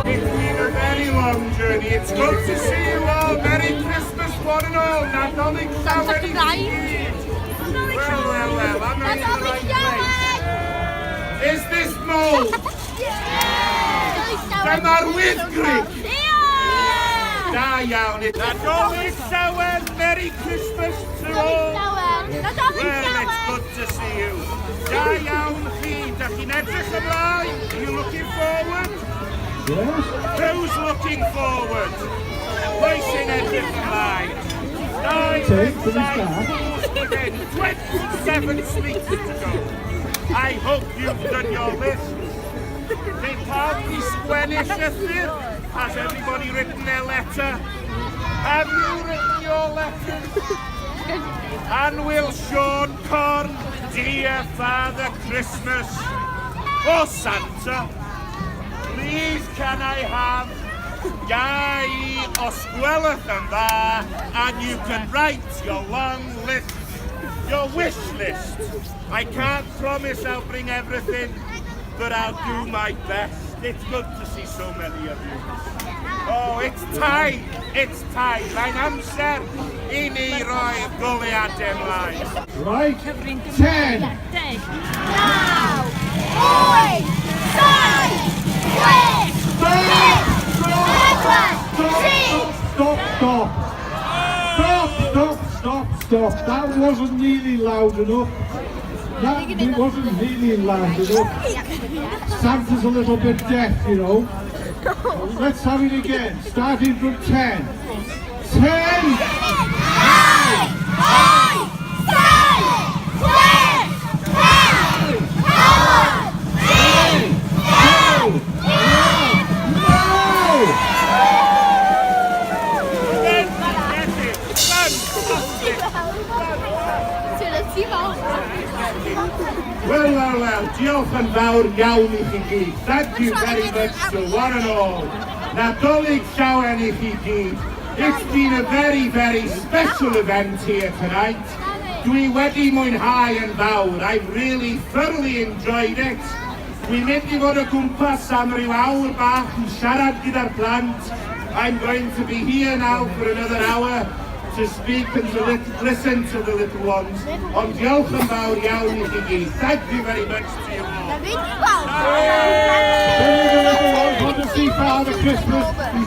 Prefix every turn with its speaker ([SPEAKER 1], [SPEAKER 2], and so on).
[SPEAKER 1] It's been a very long journey. It's good to see you all. Merry Christmas, one and all. Nadolig, how many feet? Well, I'm not in the right place. Is this Mo? From Yr Wyddgrug? Da iawn. Nadolig llawer. Merry Christmas to all. Well, it's good to see you. Da iawn chi. Dach chi'n edrych ymlaen? Are you looking forward?
[SPEAKER 2] Yes.
[SPEAKER 1] Who's looking forward? Pwy sy'n edrych ymlaen? 27 speeches to go. I hope you've done your list. Neu pawb i sgwennu llythyr? Has everybody written their letter? Have you written your letter? And will Siôn Corn, dear Father Christmas, or Santa, please can I have Gai os gwelwch yn dda, and you can write your long list, your wish list. I can't promise I'll bring everything, but I'll do my best. It's good to see so many of you. Oh, it's time. Mae'n amser I ni roi'r goleadau mlaen.
[SPEAKER 2] Right, 10,
[SPEAKER 3] 9, 8,
[SPEAKER 2] Stop. That wasn't nearly loud enough. That wasn't really loud enough. Santa's a little bit deaf, you know. Let's have it again, starting from 10. 10!
[SPEAKER 3] 9, 8,
[SPEAKER 1] Well, diolch yn fawr iawn I chi gyd. Thank you very much to one and all. Nadolig llawer I chi gyd. It's been a very, very special event here tonight. Dwi wedi mwynhau yn fawr. I've really thoroughly enjoyed it. Dwi'n mynd I fod o gwmpas am ryw awr bach yn siarad gyda'r plant. I'm going to be here now for another hour to speak and to listen to the little ones. Ond diolch yn fawr iawn I chi gyd. Thank you very much to you all.
[SPEAKER 2] Want to see Father Christmas?